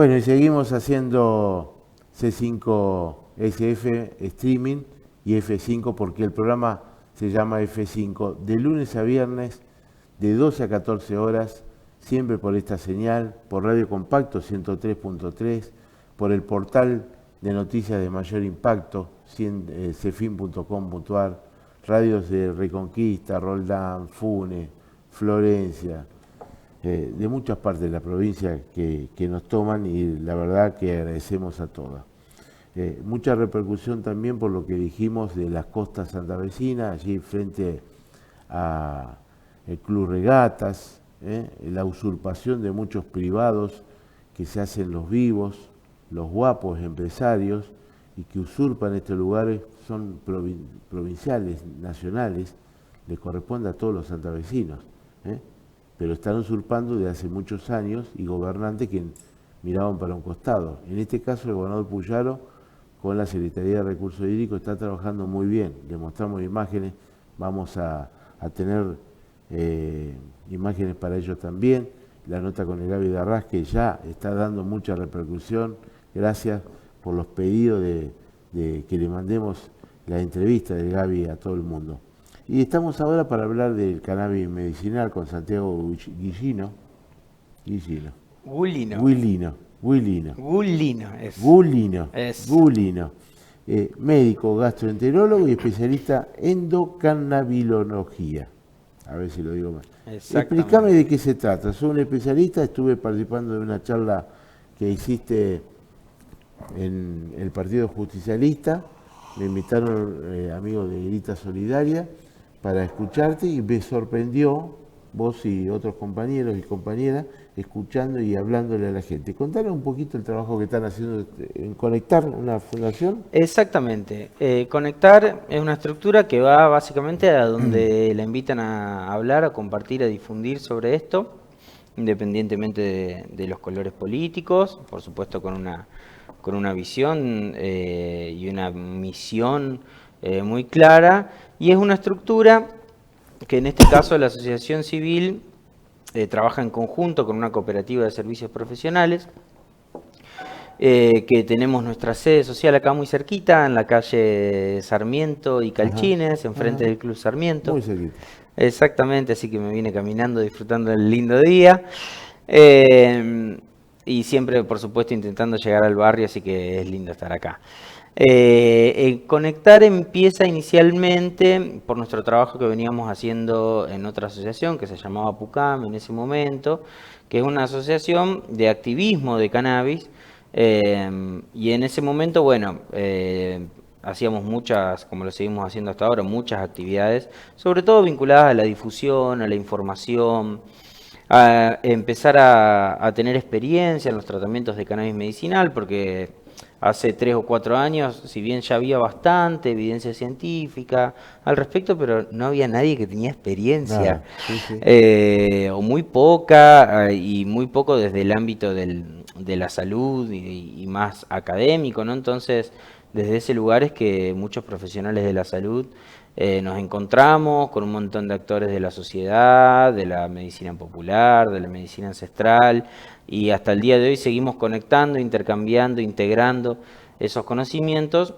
Bueno, y seguimos haciendo C5SF streaming y F5 porque el programa se llama F5 de lunes a viernes de 12 a 14 horas, siempre por esta señal, por Radio Compacto 103.3, por el portal de noticias de mayor impacto, cefin.com.ar, radios de Reconquista, Roldán, Funes, Florencia, de muchas partes de la provincia que nos toman y la verdad que agradecemos a todas. Mucha repercusión también por lo que dijimos de las costas santavecinas, allí frente a el Club Regatas, la usurpación de muchos privados que se hacen los vivos, los guapos empresarios y que usurpan estos lugares, son provinciales, nacionales, les corresponde a todos los santavecinos, pero están usurpando desde hace muchos años y gobernantes que miraban para un costado. En este caso el gobernador Puyaro con la Secretaría de Recursos Hídricos está trabajando muy bien, le mostramos imágenes, vamos a tener imágenes para ellos también, la nota con el Gaby de Arras que ya está dando mucha repercusión, gracias por los pedidos de que le mandemos la entrevista del Gaby a todo el mundo. Y estamos ahora para hablar del cannabis medicinal con Santiago Guillino. Gullino, médico gastroenterólogo y especialista en endocannabinología. A ver si lo digo mal. Explícame de qué se trata. Soy un especialista, estuve participando de una charla que hiciste en el Partido Justicialista. Me invitaron amigos de Grita Solidaria para escucharte y me sorprendió, vos y otros compañeros y compañeras, escuchando y hablándole a la gente. Contanos un poquito el trabajo que están haciendo en Conectar, una fundación. Exactamente. Conectar es una estructura que va básicamente a donde la invitan a hablar, a compartir, a difundir sobre esto, independientemente de los colores políticos, por supuesto con una visión y una misión muy clara, y es una estructura que en este caso la asociación civil trabaja en conjunto con una cooperativa de servicios profesionales, que tenemos nuestra sede social acá muy cerquita, en la calle Sarmiento y Calchines, enfrente del Club Sarmiento. Muy cerquita. Exactamente, así que me vine caminando, disfrutando del lindo día. Y siempre, por supuesto, intentando llegar al barrio, así que es lindo estar acá. Conectar empieza inicialmente por nuestro trabajo que veníamos haciendo en otra asociación que se llamaba PUCAM en ese momento, que es una asociación de activismo de cannabis, y en ese momento, bueno, hacíamos muchas, como lo seguimos haciendo hasta ahora, muchas actividades, sobre todo vinculadas a la difusión, a la información, a empezar a tener experiencia en los tratamientos de cannabis medicinal, porque hace 3 o 4 años, si bien ya había bastante evidencia científica al respecto, pero no había nadie que tenía experiencia, o muy poca, y muy poco desde el ámbito de la salud y más académico, ¿no? Entonces, desde ese lugar es que muchos profesionales de la salud nos encontramos con un montón de actores de la sociedad, de la medicina popular, de la medicina ancestral, y hasta el día de hoy seguimos conectando, intercambiando, integrando esos conocimientos,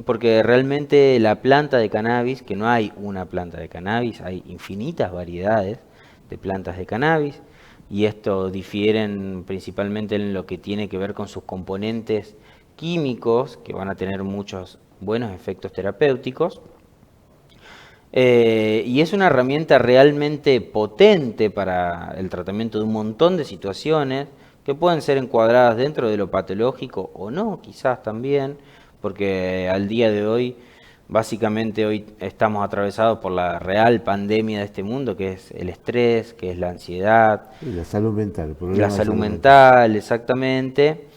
porque realmente la planta de cannabis, que no hay una planta de cannabis, hay infinitas variedades de plantas de cannabis, y esto difieren principalmente en lo que tiene que ver con sus componentes químicos, que van a tener muchos buenos efectos terapéuticos. Y es una herramienta realmente potente para el tratamiento de un montón de situaciones que pueden ser encuadradas dentro de lo patológico o no, quizás también, porque al día de hoy, básicamente hoy estamos atravesados por la real pandemia de este mundo, que es el estrés, que es la ansiedad. Y la salud mental. La salud mental, exactamente.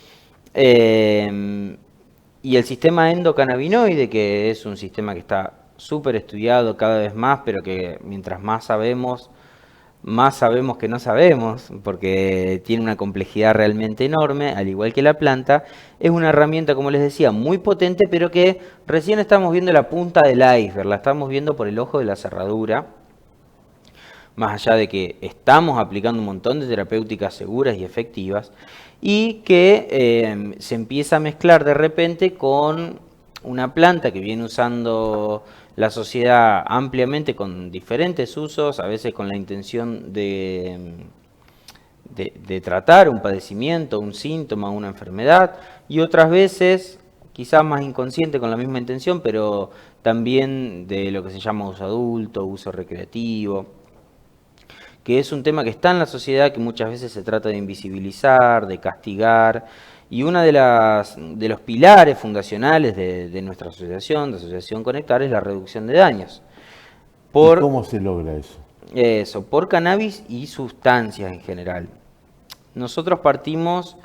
Y el sistema endocannabinoide, que es un sistema que está súper estudiado cada vez más, pero que mientras más sabemos que no sabemos, porque tiene una complejidad realmente enorme, al igual que la planta. Es una herramienta, como les decía, muy potente, pero que recién estamos viendo la punta del iceberg, la estamos viendo por el ojo de la cerradura, más allá de que estamos aplicando un montón de terapéuticas seguras y efectivas, y que se empieza a mezclar de repente con una planta que viene usando la sociedad ampliamente con diferentes usos, a veces con la intención de tratar un padecimiento, un síntoma, una enfermedad, y otras veces, quizás más inconsciente con la misma intención, pero también de lo que se llama uso adulto, uso recreativo, que es un tema que está en la sociedad, que muchas veces se trata de invisibilizar, de castigar, y uno de los pilares fundacionales de nuestra asociación, de Asociación Conectar, es la reducción de daños. ¿Y cómo se logra eso? Eso, por cannabis y sustancias en general. Nosotros partimos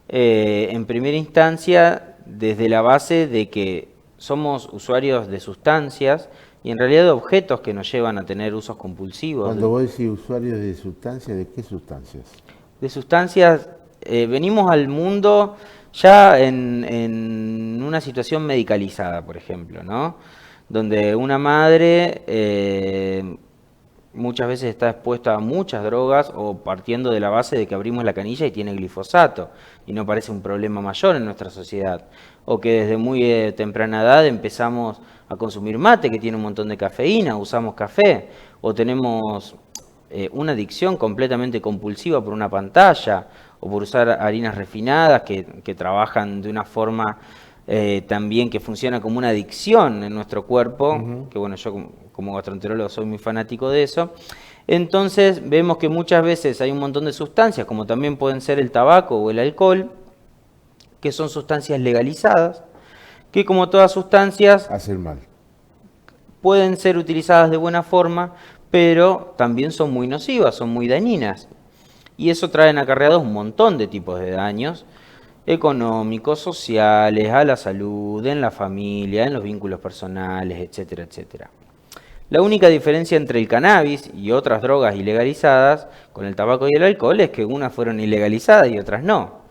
en primera instancia desde la base de que somos usuarios de sustancias y en realidad de objetos que nos llevan a tener usos compulsivos. Cuando vos decís usuarios de sustancias, ¿de qué sustancias? De sustancias, venimos al mundo ya en una situación medicalizada, por ejemplo, ¿no? Donde una madre muchas veces está expuesta a muchas drogas o partiendo de la base de que abrimos la canilla y tiene glifosato y no parece un problema mayor en nuestra sociedad. O que desde muy temprana edad empezamos a consumir mate que tiene un montón de cafeína, usamos café o tenemos una adicción completamente compulsiva por una pantalla o por usar harinas refinadas que trabajan de una forma también que funciona como una adicción en nuestro cuerpo, que bueno, yo como gastroenterólogo soy muy fanático de eso. Entonces vemos que muchas veces hay un montón de sustancias, como también pueden ser el tabaco o el alcohol, que son sustancias legalizadas, que como todas sustancias hacen mal. Pueden ser utilizadas de buena forma, pero también son muy nocivas, son muy dañinas. Y eso trae acarreados un montón de tipos de daños económicos, sociales, a la salud, en la familia, en los vínculos personales, etcétera, etcétera. La única diferencia entre el cannabis y otras drogas ilegalizadas con el tabaco y el alcohol es que unas fueron ilegalizadas y otras no.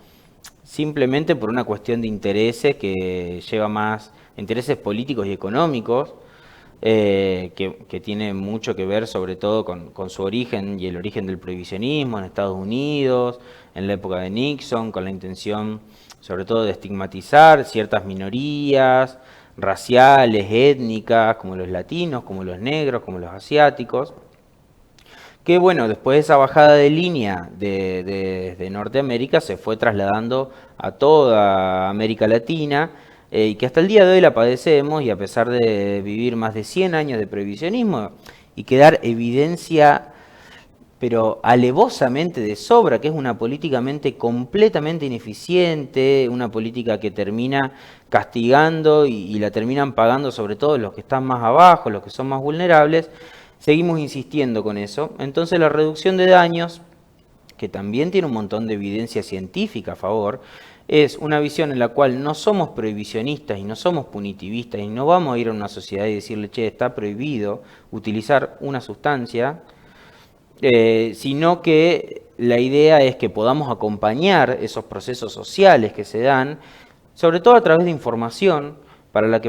Simplemente por una cuestión de intereses que lleva más intereses políticos y económicos, que tiene mucho que ver sobre todo con su origen y el origen del prohibicionismo en Estados Unidos, en la época de Nixon, con la intención sobre todo de estigmatizar ciertas minorías raciales, étnicas, como los latinos, como los negros, como los asiáticos, que bueno, después de esa bajada de línea de Norteamérica se fue trasladando a toda América Latina, y que hasta el día de hoy la padecemos, y a pesar de vivir más de 100 años de prohibicionismo y quedar evidencia pero alevosamente de sobra, que es una políticamente completamente ineficiente, una política que termina castigando y la terminan pagando sobre todo los que están más abajo, los que son más vulnerables, seguimos insistiendo con eso. Entonces la reducción de daños, que también tiene un montón de evidencia científica a favor, es una visión en la cual no somos prohibicionistas y no somos punitivistas y no vamos a ir a una sociedad y decirle, che, está prohibido utilizar una sustancia, sino que la idea es que podamos acompañar esos procesos sociales que se dan, sobre todo a través de información, para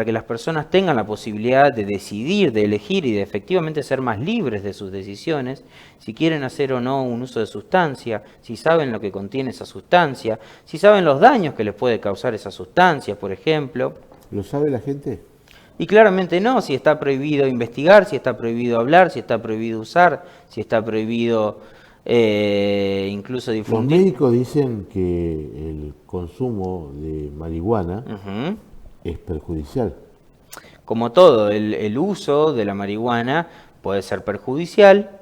que las personas tengan la posibilidad de decidir, de elegir y de efectivamente ser más libres de sus decisiones, si quieren hacer o no un uso de sustancia, si saben lo que contiene esa sustancia, si saben los daños que les puede causar esa sustancia, por ejemplo. ¿Lo sabe la gente? Y claramente no, si está prohibido investigar, si está prohibido hablar, si está prohibido usar, si está prohibido incluso difundir. Los médicos dicen que el consumo de marihuana es perjudicial. Como todo, el uso de la marihuana puede ser perjudicial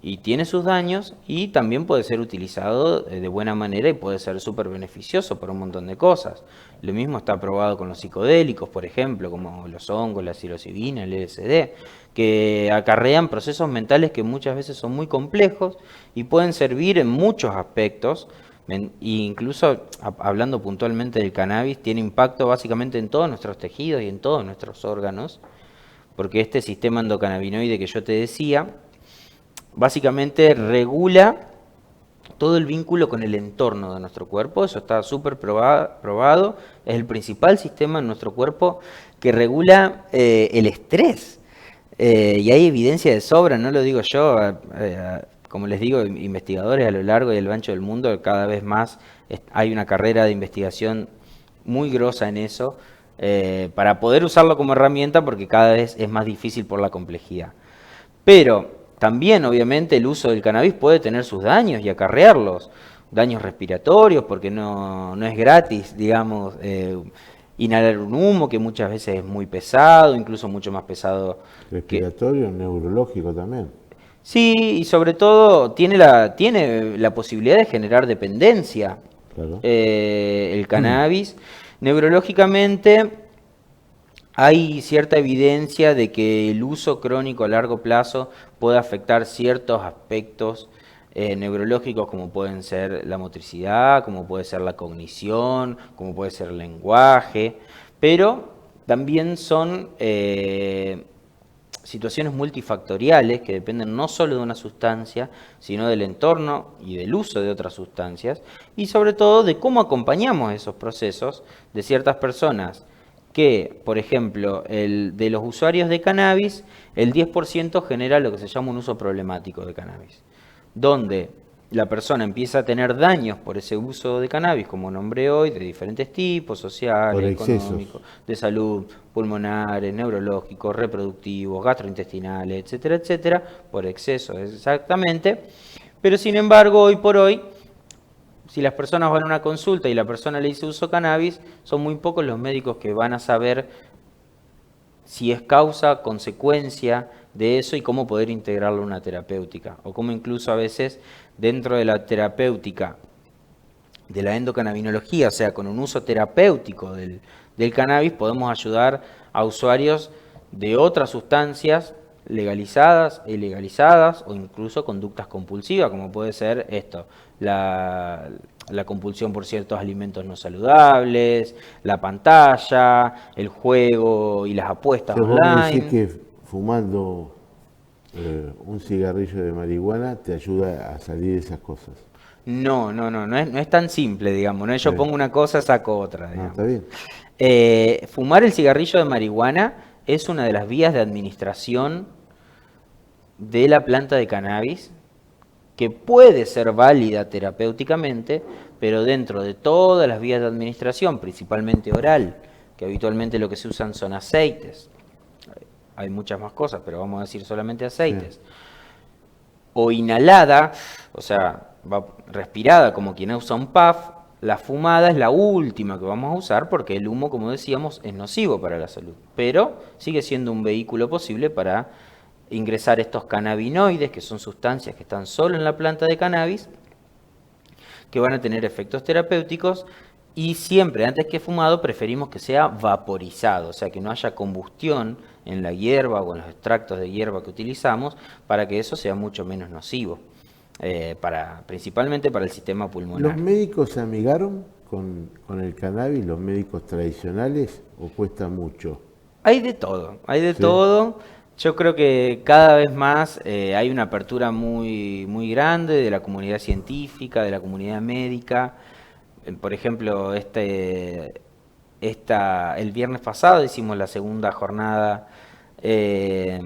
y tiene sus daños, y también puede ser utilizado de buena manera y puede ser súper beneficioso para un montón de cosas. Lo mismo está probado con los psicodélicos, por ejemplo, como los hongos, la psilocibina, el LSD, que acarrean procesos mentales que muchas veces son muy complejos y pueden servir en muchos aspectos. E incluso hablando puntualmente del cannabis, tiene impacto básicamente en todos nuestros tejidos y en todos nuestros órganos, porque este sistema endocannabinoide que yo te decía, básicamente regula todo el vínculo con el entorno de nuestro cuerpo. Eso está súper probado, es el principal sistema en nuestro cuerpo que regula el estrés. Y hay evidencia de sobra, no lo digo yo, como les digo, investigadores a lo largo y a lo ancho del mundo, cada vez más hay una carrera de investigación muy grosa en eso, para poder usarlo como herramienta porque cada vez es más difícil por la complejidad. Pero también, obviamente, el uso del cannabis puede tener sus daños y acarrearlos. Daños respiratorios, porque no es gratis, digamos, inhalar un humo que muchas veces es muy pesado, incluso mucho más pesado que... Respiratorio, neurológico también. Sí, y sobre todo tiene la posibilidad de generar dependencia, Claro. el cannabis. Neurológicamente hay cierta evidencia de que el uso crónico a largo plazo puede afectar ciertos aspectos neurológicos como pueden ser la motricidad, como puede ser la cognición, como puede ser el lenguaje, pero también son situaciones multifactoriales que dependen no solo de una sustancia, sino del entorno y del uso de otras sustancias, y sobre todo de cómo acompañamos esos procesos de ciertas personas que, por ejemplo, de los usuarios de cannabis, el 10% genera lo que se llama un uso problemático de cannabis, donde la persona empieza a tener daños por ese uso de cannabis, como nombré hoy, de diferentes tipos, Por sociales, excesos. económicos, de salud, pulmonares, neurológicos, reproductivos, gastrointestinales, etcétera, etcétera, por exceso exactamente. Pero sin embargo, hoy por hoy, si las personas van a una consulta y la persona le dice uso cannabis, son muy pocos los médicos que van a saber si es causa, consecuencia de eso y cómo poder integrarlo en una terapéutica. O cómo incluso a veces dentro de la terapéutica de la endocannabinología, o sea, con un uso terapéutico del cannabis, podemos ayudar a usuarios de otras sustancias legalizadas, ilegalizadas o incluso conductas compulsivas, como puede ser esto, la compulsión por ciertos alimentos no saludables, la pantalla, el juego y las apuestas Entonces vos me decís online. que fumando un cigarrillo de marihuana te ayuda a salir de esas cosas. No es tan simple, digamos, no es yo Eh, pongo una cosa, saco otra, no, está digamos. bien. Fumar el cigarrillo de marihuana es una de las vías de administración de la planta de cannabis que puede ser válida terapéuticamente, pero dentro de todas las vías de administración, principalmente oral, que habitualmente lo que se usan son aceites, hay muchas más cosas, pero vamos a decir solamente Sí. aceites, o inhalada, o sea, respirada como quien usa un puff, la fumada es la última que vamos a usar porque el humo, como decíamos, es nocivo para la salud. Pero sigue siendo un vehículo posible para ingresar estos cannabinoides, que son sustancias que están solo en la planta de cannabis, que van a tener efectos terapéuticos y siempre, antes que fumado, preferimos que sea vaporizado, o sea, que no haya combustión en la hierba o en los extractos de hierba que utilizamos para que eso sea mucho menos nocivo, principalmente para el sistema ¿Los pulmonar. médicos se amigaron con el cannabis, los médicos tradicionales, o cuesta mucho? Hay de todo, hay de Sí. todo. Yo creo que cada vez más hay una apertura muy grande de la comunidad científica, de la comunidad médica. Por ejemplo, el viernes pasado hicimos la segunda jornada eh,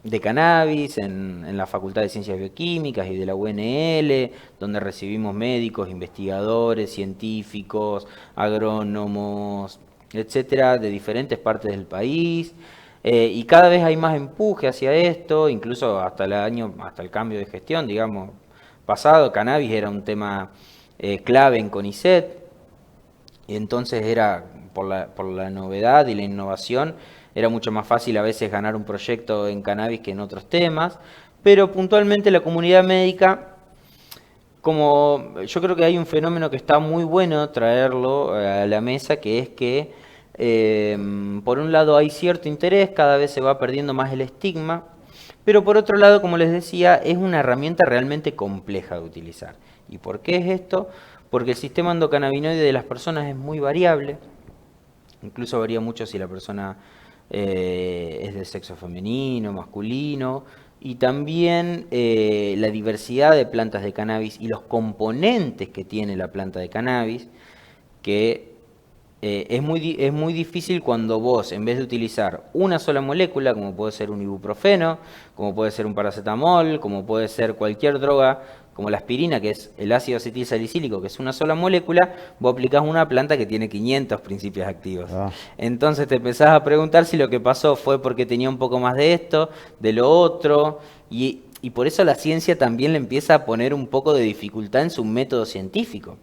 de cannabis en la Facultad de Ciencias Bioquímicas y de la UNL, donde recibimos médicos, investigadores, científicos, agrónomos, etcétera, de diferentes partes del país. Y cada vez hay más empuje hacia esto, incluso hasta el cambio de gestión, digamos, pasado, cannabis era un tema clave en CONICET, y entonces era por la novedad y la innovación, era mucho más fácil a veces ganar un proyecto en cannabis que en otros temas, pero puntualmente la comunidad médica, como yo creo que hay un fenómeno que está muy bueno traerlo a la mesa, que es que por un lado hay cierto interés, cada vez se va perdiendo más el estigma, pero por otro lado, como les decía, es una herramienta realmente compleja de utilizar. ¿Y por qué es esto? Porque el sistema endocannabinoide de las personas es muy variable, incluso varía mucho si la persona es de sexo femenino, masculino, y también la diversidad de plantas de cannabis y los componentes que tiene la planta de cannabis, que es muy difícil cuando vos, en vez de utilizar una sola molécula, como puede ser un ibuprofeno, como puede ser un paracetamol, como puede ser cualquier droga, como la aspirina, que es el ácido acetilsalicílico, que es una sola molécula, vos aplicás una planta que tiene 500 principios activos. Ah, Entonces te empezás a preguntar si lo que pasó fue porque tenía un poco más de esto, de lo otro, y por eso la ciencia también le empieza a poner un poco de dificultad en su método científico.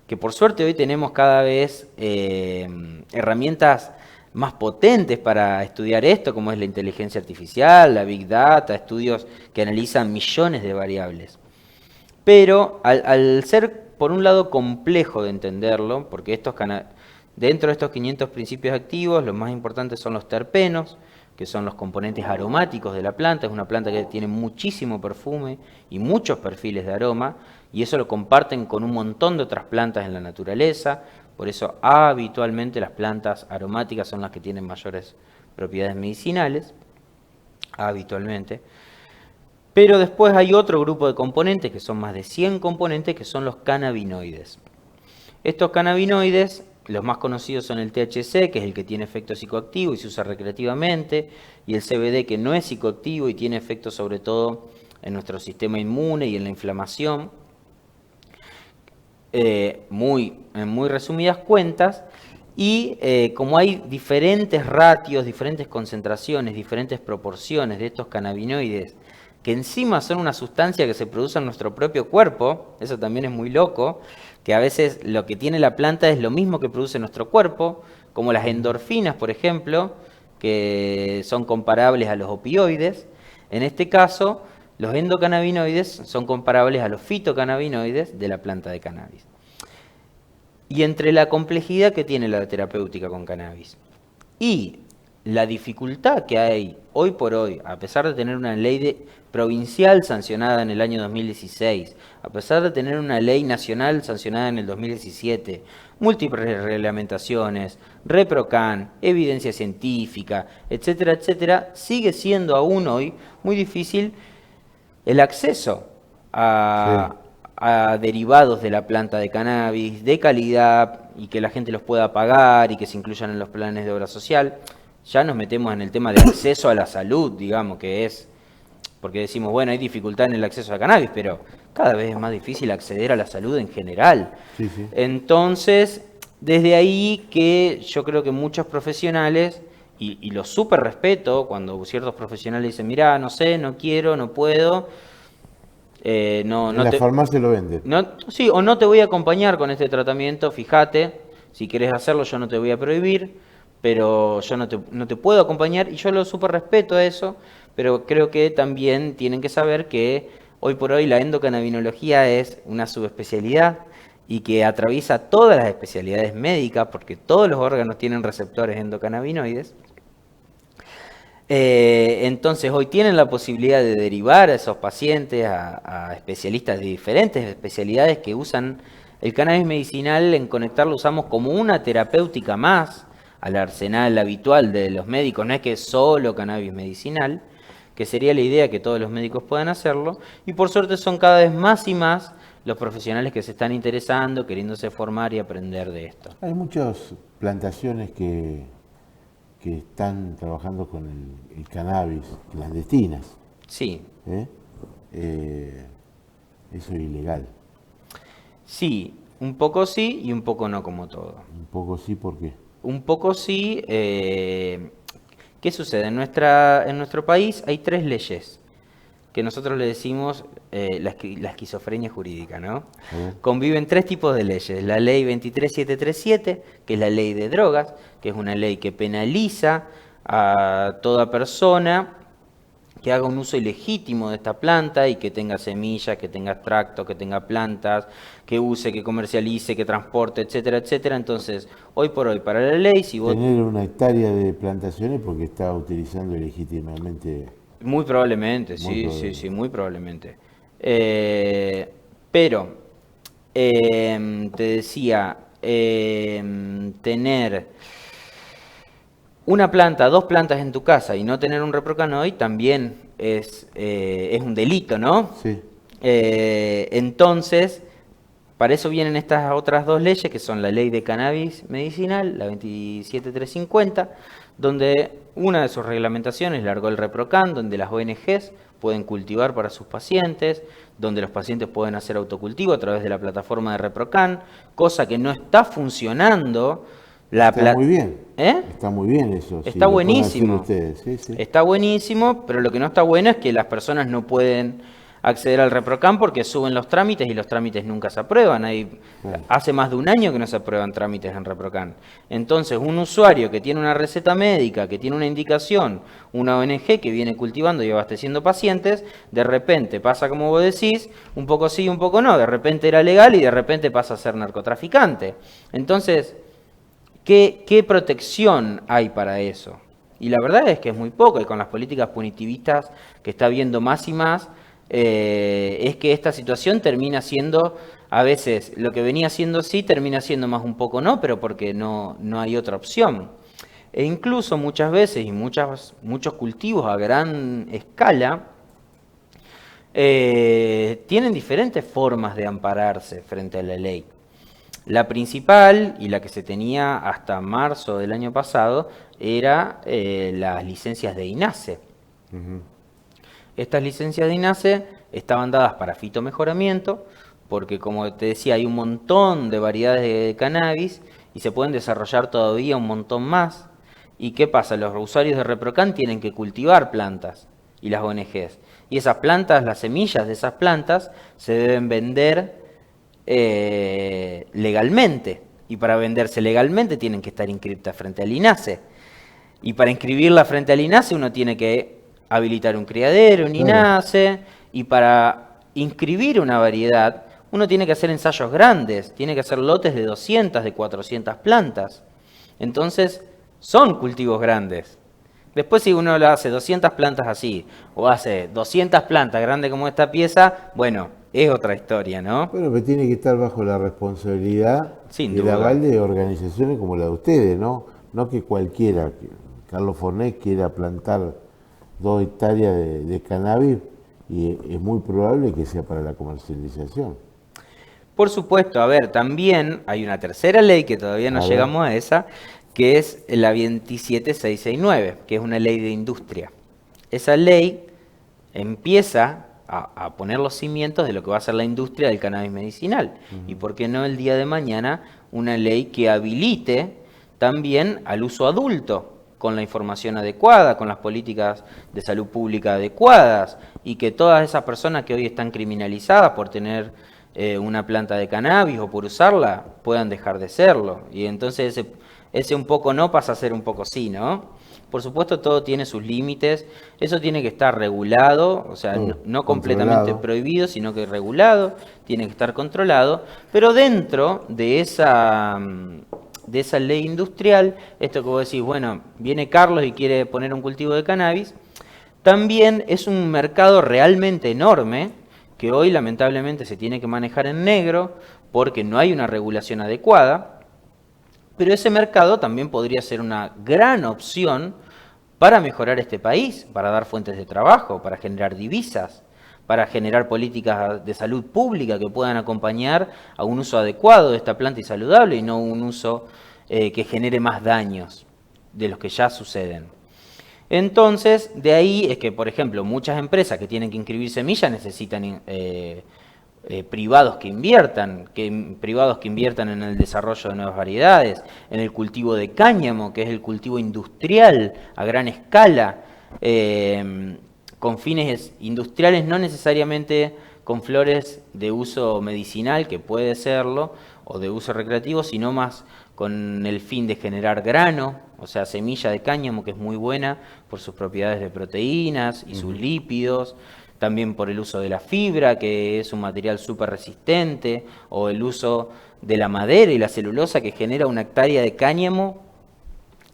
Que por suerte hoy tenemos cada vez herramientas más potentes para estudiar esto, como es la inteligencia artificial, la Big Data, estudios que analizan millones de variables. Pero al ser, por un lado, complejo de entenderlo, porque dentro de estos 500 principios activos, los más importantes son los terpenos, que son los componentes aromáticos de la planta. Es una planta que tiene muchísimo perfume y muchos perfiles de aroma, y eso lo comparten con un montón de otras plantas en la naturaleza. Por eso habitualmente las plantas aromáticas son las que tienen mayores propiedades medicinales, habitualmente. Pero después hay otro grupo de componentes, que son más de 100 componentes, que son los cannabinoides. Estos cannabinoides, los más conocidos son el THC, que es el que tiene efecto psicoactivo y se usa recreativamente, y el CBD, que no es psicoactivo y tiene efecto sobre todo en nuestro sistema inmune y en la inflamación. En muy resumidas cuentas, y como hay diferentes ratios, diferentes concentraciones, diferentes proporciones de estos cannabinoides, que encima son una sustancia que se produce en nuestro propio cuerpo, eso también es muy loco, que a veces lo que tiene la planta es lo mismo que produce nuestro cuerpo, como las endorfinas, por ejemplo, que son comparables a los opioides. En este caso, los endocannabinoides son comparables a los fitocannabinoides de la planta de cannabis. Y entre la complejidad que tiene la terapéutica con cannabis y la dificultad que hay hoy por hoy, a pesar de tener una ley provincial sancionada en el año 2016, a pesar de tener una ley nacional sancionada en el 2017, múltiples reglamentaciones, ReproCan, evidencia científica, etcétera, etcétera, sigue siendo aún hoy muy difícil el acceso a derivados de la planta de cannabis, de calidad, y que la gente los pueda pagar y que se incluyan en los planes de obra social. Ya nos metemos en el tema de acceso a la salud, digamos, que es, porque decimos, bueno, hay dificultad en el acceso al cannabis, pero cada vez es más difícil acceder a la salud en general. sí, sí. Entonces, desde ahí que yo creo que muchos profesionales, y lo súper respeto, cuando ciertos profesionales dicen, mirá, no sé, no quiero, no puedo, En la farmacia lo venden. sí, o no te voy a acompañar con este tratamiento, fíjate, si querés hacerlo yo no te voy a prohibir, pero yo no te puedo acompañar, y yo lo súper respeto a eso, pero creo que también tienen que saber que hoy por hoy la endocannabinología es una subespecialidad y que atraviesa todas las especialidades médicas, porque todos los órganos tienen receptores endocannabinoides. Entonces hoy tienen la posibilidad de derivar a esos pacientes a especialistas de diferentes especialidades que usan el cannabis medicinal. En Conectar lo usamos como una terapéutica más al arsenal habitual de los médicos. No es que es solo cannabis medicinal, que sería la idea que todos los médicos puedan hacerlo, y por suerte son cada vez más y más los profesionales que se están interesando, queriéndose formar y aprender de esto. Hay muchas plantaciones que están trabajando con el cannabis, clandestinas. Sí. Eso es ilegal. Sí, un poco sí y un poco no, como todo. Un poco sí, ¿por qué? Un poco sí. ¿Qué sucede? En nuestro país hay 3 leyes que nosotros le decimos la esquizofrenia jurídica, ¿no? Conviven 3 tipos de leyes. La ley 23737, que es la ley de drogas, que es una ley que penaliza a toda persona que haga un uso ilegítimo de esta planta y que tenga semillas, que tenga extractos, que tenga plantas, que use, que comercialice, que transporte, etcétera, etcétera. Entonces, hoy por hoy, para la ley, si vos... Tener una hectárea de plantaciones porque está utilizando ilegítimamente... Muy probablemente, sí, muy probablemente. Pero, te decía, tener una planta, 2 plantas en tu casa y no tener un reprocanoid también es un delito, ¿no? Sí. Entonces, Para eso vienen estas otras dos leyes, que son la ley de cannabis medicinal, la 27350, donde una de sus reglamentaciones largó el ReproCan, donde las ONGs pueden cultivar para sus pacientes, donde los pacientes pueden hacer autocultivo a través de la plataforma de ReproCan, cosa que no está funcionando. Está muy bien. Está muy bien eso. Está buenísimo. Ustedes. Sí, sí. Está buenísimo, pero lo que no está bueno es que las personas no pueden acceder al ReproCan porque suben los trámites y los trámites nunca se aprueban. Hace más de un año que no se aprueban trámites en ReproCan. Entonces, un usuario que tiene una receta médica, que tiene una indicación, una ONG que viene cultivando y abasteciendo pacientes, de repente pasa, como vos decís, un poco sí, un poco no. De repente era legal y de repente pasa a ser narcotraficante. Entonces, ¿qué protección hay para eso? Y la verdad es que es muy poco, y con las políticas punitivistas que está viendo más y más, es que esta situación termina siendo, a veces, lo que venía siendo sí, termina siendo más un poco no, pero porque no hay otra opción. E incluso muchas veces, y muchos cultivos a gran escala, tienen diferentes formas de ampararse frente a la ley. La principal, y la que se tenía hasta marzo del año pasado, era las licencias de INASE. Estas licencias de INASE estaban dadas para fitomejoramiento, porque como te decía, hay un montón de variedades de cannabis y se pueden desarrollar todavía un montón más. ¿Y qué pasa? Los usuarios de ReproCan tienen que cultivar plantas, y las ONGs. Y esas plantas, las semillas de esas plantas, se deben vender legalmente. Y para venderse legalmente tienen que estar inscritas frente al INASE. Y para inscribirla frente al INASE uno tiene que habilitar un criadero, un INASE, y para inscribir una variedad uno tiene que hacer ensayos grandes, tiene que hacer lotes de 200, de 400 plantas. Entonces, son cultivos grandes. Después si uno lo hace 200 plantas así, o hace 200 plantas grandes como esta pieza, bueno, es otra historia, ¿no? Bueno, pero tiene que estar bajo la responsabilidad y el duda. aval de organizaciones como la de ustedes, ¿no? No que cualquiera, que Carlos Fornés quiera plantar 2 hectáreas de cannabis y es muy probable que sea para la comercialización. Por supuesto, a ver, también hay una tercera ley que todavía no llegamos a esa, que es la 27669, que es una ley de industria. Esa ley empieza a poner los cimientos de lo que va a ser la industria del cannabis medicinal. Y por qué no el día de mañana una ley que habilite también al uso adulto, con la información adecuada, con las políticas de salud pública adecuadas, y que todas esas personas que hoy están criminalizadas por tener una planta de cannabis o por usarla, puedan dejar de serlo. Y entonces ese un poco no pasa a ser un poco sí, ¿no? Por supuesto, todo tiene sus límites, eso tiene que estar regulado, o sea, no completamente prohibido, sino que regulado, tiene que estar controlado, pero dentro de esa ley industrial, esto que vos decís, bueno, viene Carlos y quiere poner un cultivo de cannabis, también es un mercado realmente enorme, que hoy lamentablemente se tiene que manejar en negro, porque no hay una regulación adecuada, pero ese mercado también podría ser una gran opción para mejorar este país, para dar fuentes de trabajo, para generar divisas, para generar políticas de salud pública que puedan acompañar a un uso adecuado de esta planta y saludable y no un uso que genere más daños de los que ya suceden. Entonces, de ahí es que, por ejemplo, muchas empresas que tienen que inscribir semillas necesitan privados que inviertan en el desarrollo de nuevas variedades, en el cultivo de cáñamo, que es el cultivo industrial a gran escala, con fines industriales, no necesariamente con flores de uso medicinal, que puede serlo, o de uso recreativo, sino más con el fin de generar grano, o sea, semilla de cáñamo, que es muy buena por sus propiedades de proteínas y sus lípidos, también por el uso de la fibra, que es un material súper resistente, o el uso de la madera y la celulosa, que genera una hectárea de cáñamo.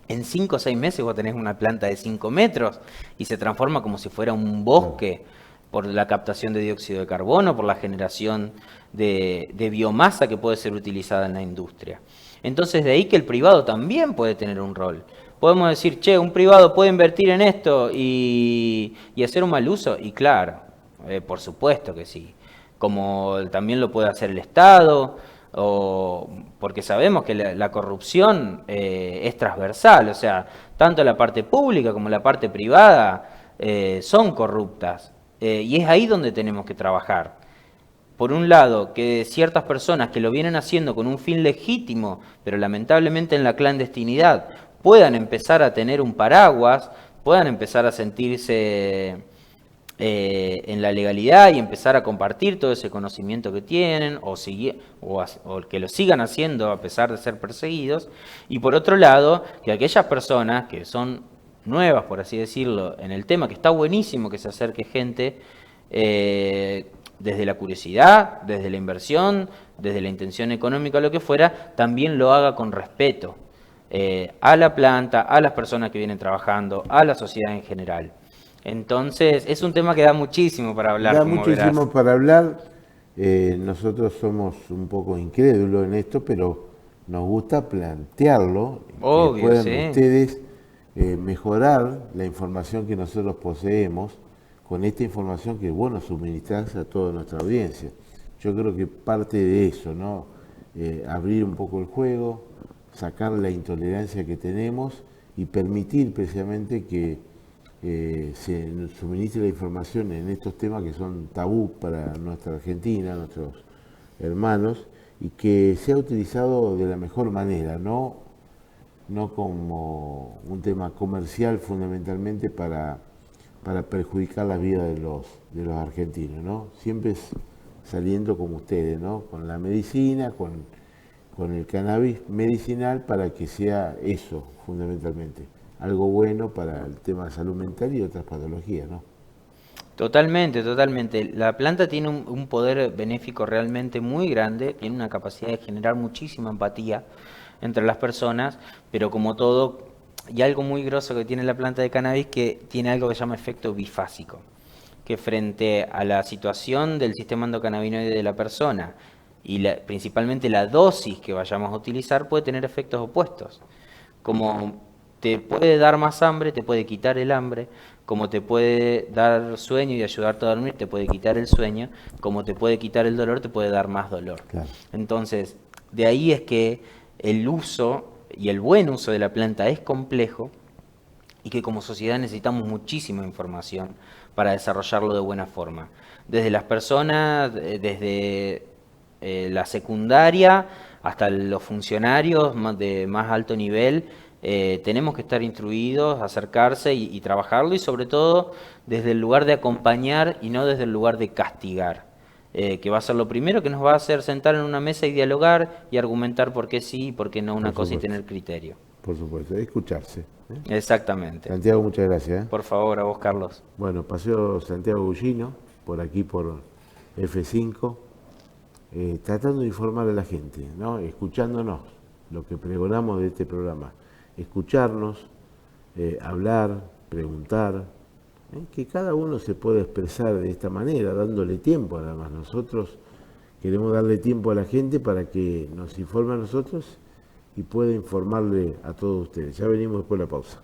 En 5 o 6 meses vos tenés una planta de 5 metros y se transforma como si fuera un bosque por la captación de dióxido de carbono, por la generación de biomasa que puede ser utilizada en la industria. Entonces de ahí que el privado también puede tener un rol. Podemos decir, che, un privado puede invertir en esto y hacer un mal uso. Y claro, por supuesto que sí. como también lo puede hacer el Estado, porque sabemos que la corrupción es transversal, o sea, tanto la parte pública como la parte privada son corruptas, y es ahí donde tenemos que trabajar. Por un lado, que ciertas personas que lo vienen haciendo con un fin legítimo, pero lamentablemente en la clandestinidad, puedan empezar a tener un paraguas, puedan empezar a sentirse en la legalidad y empezar a compartir todo ese conocimiento que tienen o que lo sigan haciendo a pesar de ser perseguidos. Y por otro lado, que aquellas personas que son nuevas, por así decirlo, en el tema, que está buenísimo que se acerque gente desde la curiosidad, desde la inversión, desde la intención económica, lo que fuera, también lo haga con respeto a la planta, a las personas que vienen trabajando, a la sociedad en general. Entonces, es un tema que da muchísimo para hablar, Da como muchísimo verás. para hablar. Nosotros somos un poco incrédulos en esto, pero nos gusta plantearlo, que Obvio, puedan sí. ustedes mejorar la información que nosotros poseemos con esta información que vos nos suministrás a toda nuestra audiencia. Yo creo que parte de eso, ¿no? Abrir un poco el juego, sacar la intolerancia que tenemos y permitir precisamente que se nos suministre la información en estos temas que son tabú para nuestra Argentina, nuestros hermanos, y que sea utilizado de la mejor manera, no como un tema comercial fundamentalmente para perjudicar la vida de los argentinos, ¿no? Siempre saliendo como ustedes, ¿no? Con la medicina, con el cannabis medicinal para que sea eso fundamentalmente, algo bueno para el tema de salud mental y otras patologías, ¿no? Totalmente, totalmente. La planta tiene un poder benéfico realmente muy grande, tiene una capacidad de generar muchísima empatía entre las personas, pero como todo, y algo muy grosso que tiene la planta de cannabis, que tiene algo que se llama efecto bifásico, que frente a la situación del sistema endocannabinoide de la persona y principalmente la dosis que vayamos a utilizar puede tener efectos opuestos. Como te puede dar más hambre, te puede quitar el hambre, como te puede dar sueño y ayudarte a dormir, te puede quitar el sueño, como te puede quitar el dolor, te puede dar más dolor. Claro. Entonces, de ahí es que el uso y el buen uso de la planta es complejo y que como sociedad necesitamos muchísima información para desarrollarlo de buena forma. Desde las personas, desde la secundaria hasta los funcionarios de más alto nivel, tenemos que estar instruidos, acercarse y trabajarlo y sobre todo desde el lugar de acompañar y no desde el lugar de castigar. Que va a ser lo primero que nos va a hacer sentar en una mesa y dialogar y argumentar por qué sí y por qué no una cosa y tener criterio. Por supuesto, escucharse. Exactamente. Santiago, muchas gracias. Por favor, a vos, Carlos. Bueno, paseo Santiago Gullino, por aquí por F5, tratando de informar a la gente, ¿no? Escuchándonos, lo que pregonamos de este programa. Escucharnos, hablar, preguntar, que cada uno se pueda expresar de esta manera, dándole tiempo además. Nosotros queremos darle tiempo a la gente para que nos informe a nosotros y pueda informarle a todos ustedes. Ya venimos después de la pausa.